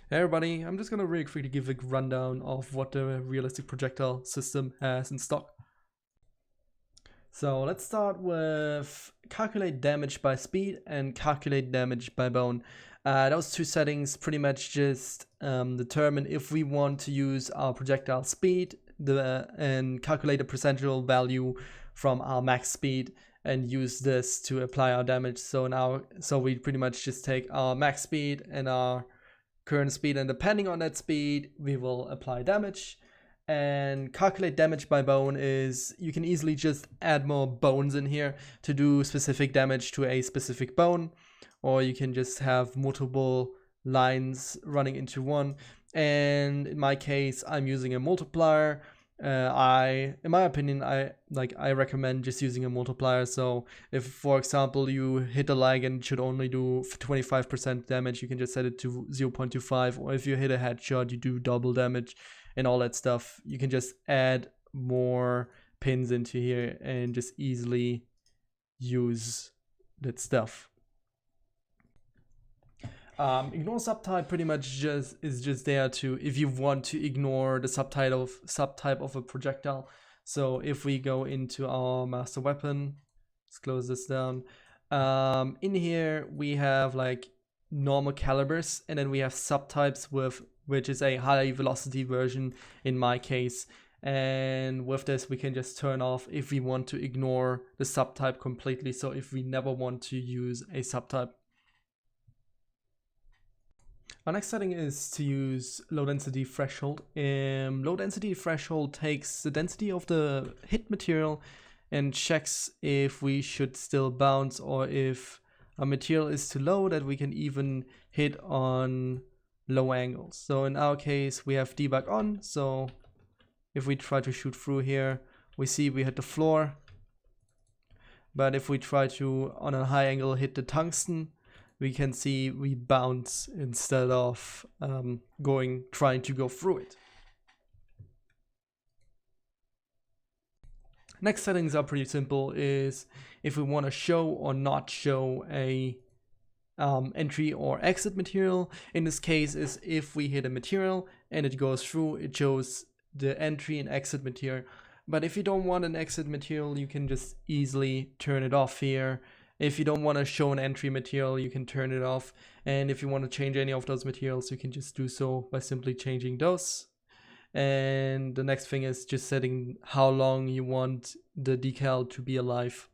Hey everybody, I'm just gonna really quickly give a rundown of what the realistic projectile system has in stock. So let's start with calculate damage by speed and calculate damage by bone. Those two settings pretty much just determine if we want to use our projectile speed and calculate a percentual value from our max speed and use this to apply our damage. So we pretty much just take our max speed and our current speed, and depending on that speed we will apply damage. And calculate damage by bone is you can easily just add more bones in here to do specific damage to a specific bone, or you can just have multiple lines running into one. And in my case, I'm using a multiplier. In my opinion, I recommend just using a multiplier. So if, for example, you hit a leg and it should only do 25% damage, you can just set it to 0.25. Or if you hit a headshot, you do double damage and all that stuff. You can just add more pins into here and just easily use that stuff. Ignore subtype pretty much is just there to if you want to ignore the subtype of a projectile. So if we go into our master weapon, let's close this down. In here we have like normal calibers, and then we have subtypes which is a high velocity version in my case. And with this we can just turn off if we want to ignore the subtype completely. So if we never want to use a subtype. Our next setting is to use low density threshold. Low density threshold takes the density of the hit material and checks if we should still bounce, or if a material is too low that we can even hit on low angles. So in our case we have debug on, so if we try to shoot through here, we see we hit the floor. But if we try to on a high angle hit the tungsten, we can see we bounce instead of trying to go through it. Next settings are pretty simple. Is if we want to show or not show a entry or exit material. In this case is if we hit a material and it goes through, it shows the entry and exit material. But if you don't want an exit material, you can just easily turn it off here. If you don't want to show an entry material, you can turn it off. And if you want to change any of those materials, you can just do so by simply changing those. And the next thing is just setting how long you want the decal to be alive.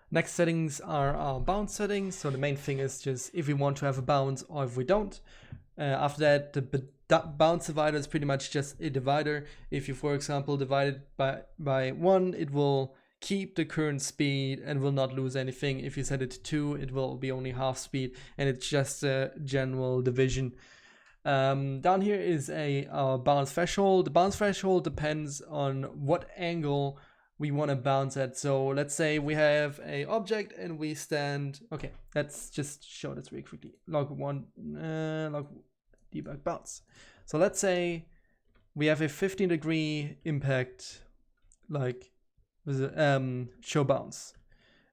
Next settings are our bounce settings. So the main thing is just if we want to have a bounce or if we don't. After that, the bounce divider is pretty much just a divider. If you, for example, divide it by 1, it will keep the current speed and will not lose anything. If you set it to 2, it will be only half speed, and it's just a general division. Down here is our bounce threshold. The bounce threshold depends on what angle we want to bounce at. So let's say we have a object and we stand. Okay, let's just show this really quickly. Log debug bounce. So let's say we have a 15-degree impact, like with show bounce,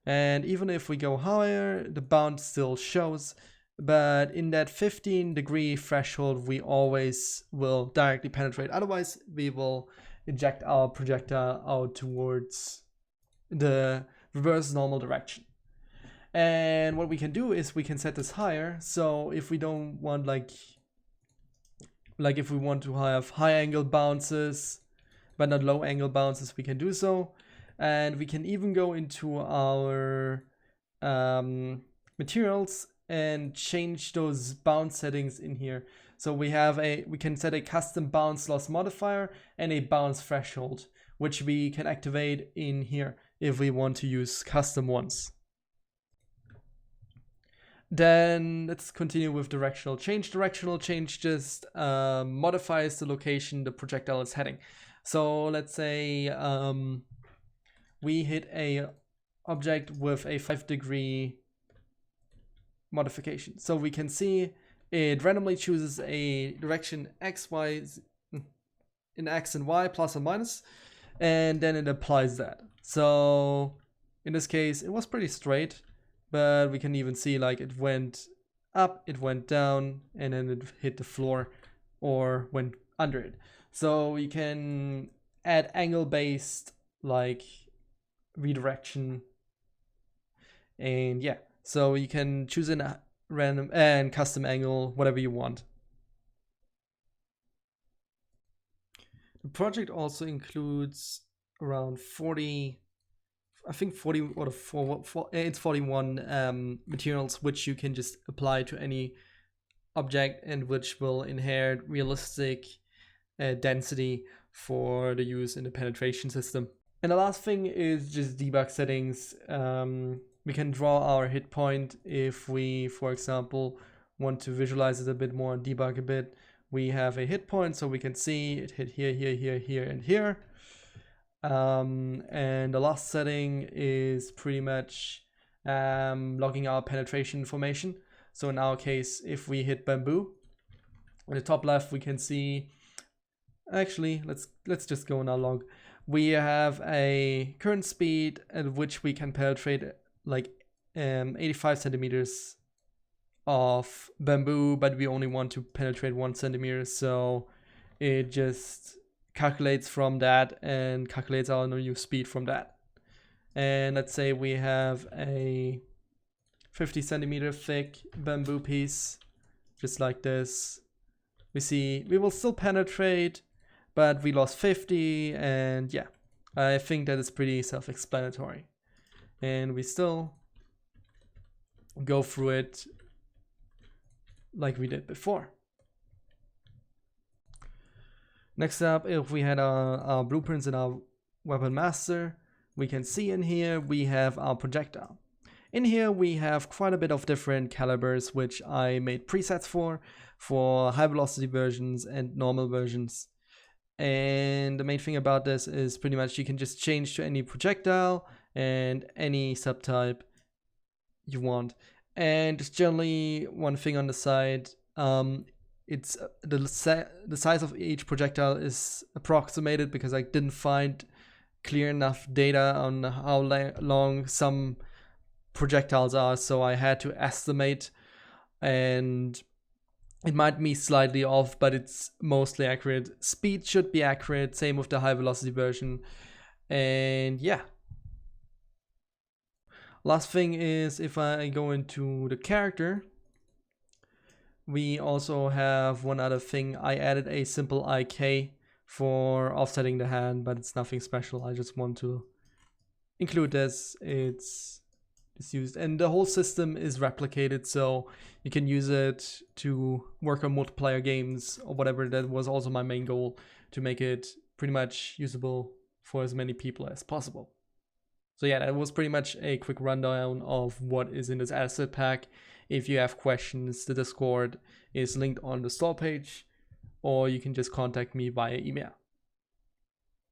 and even if we go higher, the bounce still shows. But in that 15-degree threshold, we always will directly penetrate. Otherwise, we will eject our projectile out towards the reverse normal direction. And what we can do is we can set this higher. So if we don't want like if we want to have high angle bounces but not low angle bounces, we can do so. And we can even go into our materials and change those bounce settings in here. So we can set a custom bounce loss modifier and a bounce threshold, which we can activate in here if we want to use custom ones. Then let's continue with directional change. Directional change just modifies the location the projectile is heading. So let's say we hit a object with a 5-degree modification. So we can see it randomly chooses a direction X, Y, in X and Y, plus or minus, and then it applies that. So in this case, it was pretty straight, but we can even see like it went up, it went down, and then it hit the floor or went under it. So you can add angle-based like redirection, and yeah, so you can choose a random and custom angle, whatever you want. The project also includes around 40, I think 40 or it's 41 materials which you can just apply to any object and which will inherit realistic density for the use in the penetration system. And the last thing is just debug settings. We can draw our hit point if we, for example, want to visualize it a bit more and debug a bit. We have a hit point, so we can see it hit here, here, here, here, and here. And the last setting is pretty much logging our penetration information. So in our case, if we hit bamboo, in the top left we can see, actually let's just go in our log. We have a current speed at which we can penetrate like 85 centimeters of bamboo, but we only want to penetrate 1 centimeter, so it just calculates from that and calculates our new speed from that. And let's say we have a 50 centimeter thick bamboo piece, just like this. We see we will still penetrate, but we lost 50, and yeah, I think that is pretty self-explanatory. And we still go through it like we did before. Next up, if we had our blueprints in our weapon master, we can see in here we have our projectile. In here we have quite a bit of different calibers which I made presets for high velocity versions and normal versions. And the main thing about this is pretty much you can just change to any projectile and any subtype you want. And just generally one thing on the side, it's the size of each projectile is approximated because I didn't find clear enough data on how long some projectiles are, so I had to estimate, and it might be slightly off, but it's mostly accurate. Speed should be accurate, same with the high velocity version. And yeah, last thing is if I go into the character, we also have one other thing. I added a simple IK for offsetting the hand, but it's nothing special. I just want to include this. It's used, and the whole system is replicated, so you can use it to work on multiplayer games or whatever. That was also my main goal, to make it pretty much usable for as many people as possible. So yeah, that was pretty much a quick rundown of what is in this asset pack. If you have questions, the Discord is linked on the store page, or you can just contact me via email.